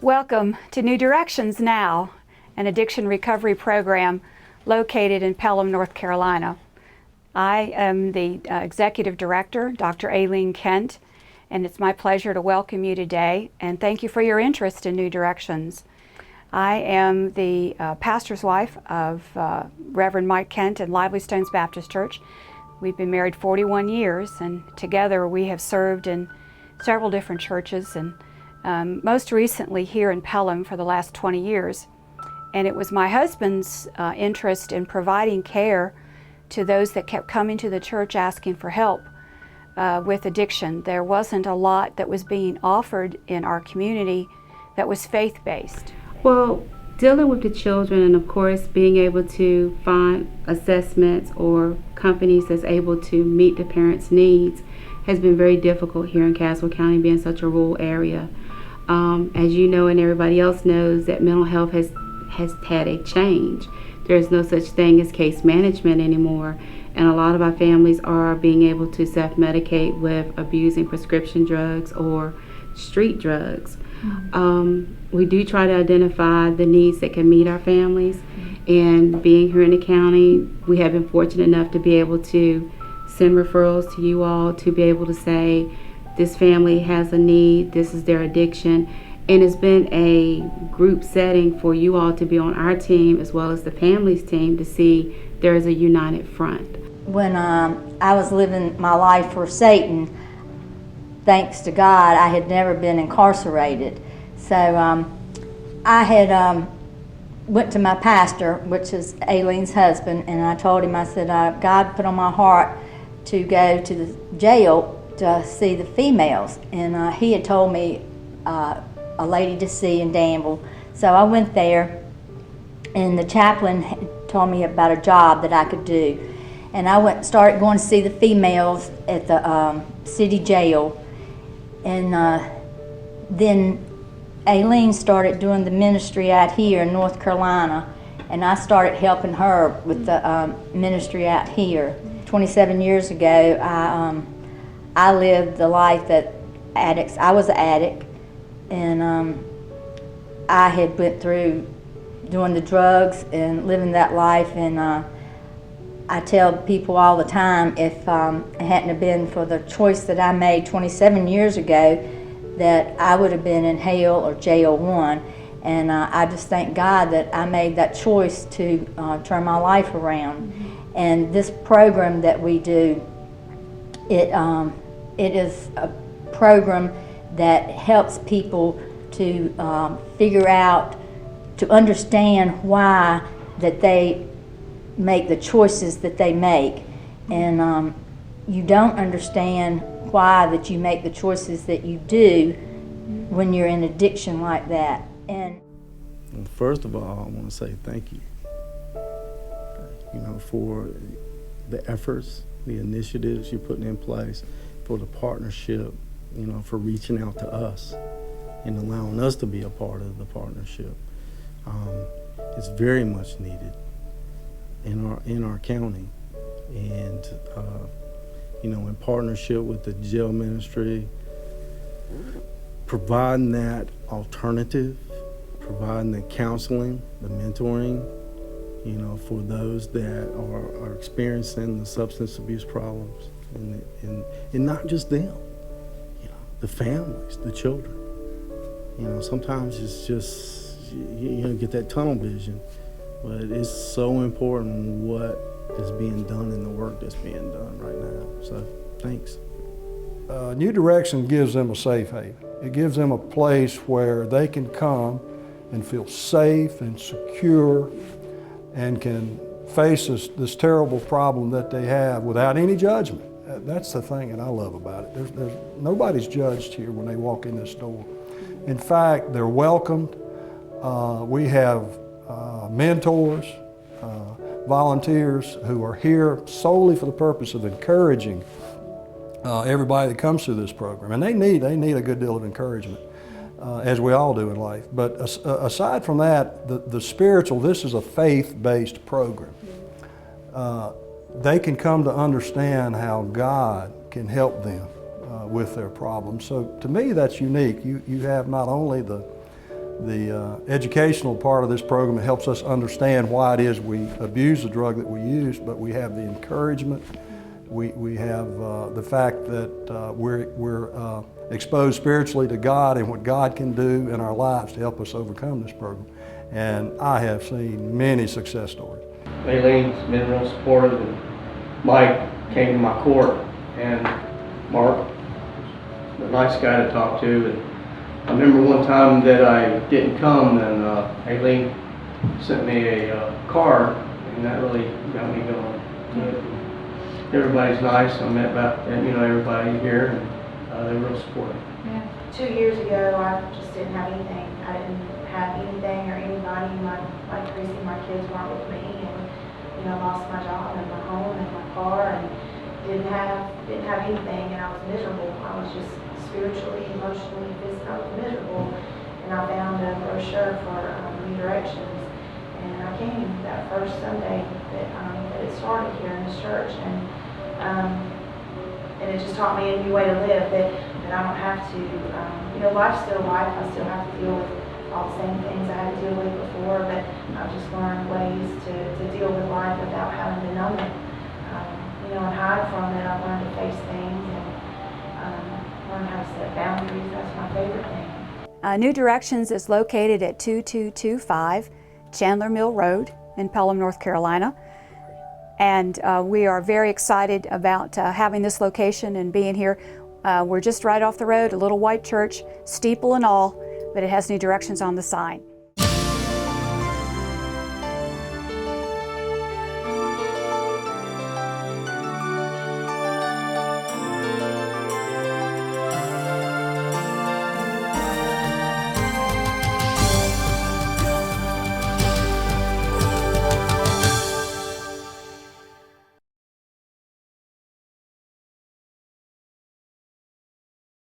Welcome to New Directions Now, an addiction recovery program located in Pelham, North Carolina. I am the Executive Director, Dr. Aileen Kent, and it's my pleasure to welcome you today and thank you for your interest in New Directions. I am the pastor's wife of Reverend Mike Kent in Lively Stones Baptist Church. We've been married 41 years, and together we have served in several different churches, and most recently here in Pelham for the last 20 years. And it was my husband's interest in providing care to those that kept coming to the church asking for help with addiction. There wasn't a lot that was being offered in our community that was faith-based. Well, dealing with the children and of course being able to find assessments or companies that's able to meet the parents' needs has been very difficult here in Caswell County, being such a rural area. As you know and everybody else knows, that mental health has had a change. There's no such thing as case management anymore, and a lot of our families are being able to self-medicate with abusing prescription drugs or street drugs. We do try to identify the needs that can meet our families, and being here in the county, we have been fortunate enough to be able to send referrals to you all to be able to say, this family has a need, this is their addiction, and it's been a group setting for you all to be on our team as well as the family's team to see there is a united front. When I was living my life for Satan, thanks to God, I had never been incarcerated. So I had went to my pastor, which is Aileen's husband, and I told him, I said, God put on my heart to go to the jail to see the females, and he had told me a lady to see in Danville. So I went there, and the chaplain told me about a job that I could do, and I started going to see the females at the city jail, and then Aileen started doing the ministry out here in North Carolina, and I started helping her with the ministry out here. 27 years ago, I lived the life that addicts. I was an addict, and I had went through doing the drugs and living that life, and I tell people all the time, if it hadn't have been for the choice that I made 27 years ago, that I would have been in hell or jail 1. And I just thank God that I made that choice to turn my life around. And this program that we do, it is a program that helps people to figure out, to understand why that they make the choices that they make. And you don't understand why that you make the choices that you do when you're in addiction like that. And well, first of all, I want to say thank you, for the efforts, the initiatives you're putting in place, for the partnership, for reaching out to us and allowing us to be a part of the partnership. It's very much needed in our county, and in partnership with the jail ministry, providing that alternative, providing the counseling, the mentoring, for those that are experiencing the substance abuse problems, and not just them, the families, the children. Sometimes it's just, you get that tunnel vision, but it's so important what is being done and the work that's being done right now. So, thanks. New Direction gives them a safe haven. It gives them a place where they can come and feel safe and secure and can face this terrible problem that they have without any judgment. That's the thing that I love about it. Nobody's judged here when they walk in this door. In fact, they're welcomed. We have mentors, volunteers who are here solely for the purpose of encouraging everybody that comes through this program. And they need a good deal of encouragement, as we all do in life. But aside from that, the spiritual, this is a faith-based program. They can come to understand how God can help them with their problems. So to me, that's unique. You have not only the the educational part of this program helps us understand why it is we abuse the drug that we use, but we have the encouragement. We have the fact that we're exposed spiritually to God and what God can do in our lives to help us overcome this program. And I have seen many success stories. Aileen's been real supportive, and Mike came to my court, and Mark, a nice guy to talk to. And I remember one time that I didn't come, and Aileen sent me a card, and that really got me going. Everybody's nice. I met about everybody here, and they're real supportive. Yeah. 2 years ago, I just didn't have anything. I didn't have anything or anybody. Like Chrissy, my kids weren't with me, and lost my job and my home and my car, and didn't have anything, and I was miserable. I was just spiritually, emotionally, physically, I was miserable. And I found a brochure for New Directions, and I came that first Sunday that it started here in this church, and it just taught me a new way to live, that I don't have to, life's still life. I still have to deal with all the same things I had to deal with before, but I've just learned ways to deal with life without having to numb it, and hide from it. I've learned to face things and learn how to set boundaries. That's my favorite thing. New Directions is located at 2225 Chandler Mill Road in Pelham, North Carolina. And we are very excited about having this location and being here. We're just right off the road, a little white church, steeple and all, but it has New Directions on the sign.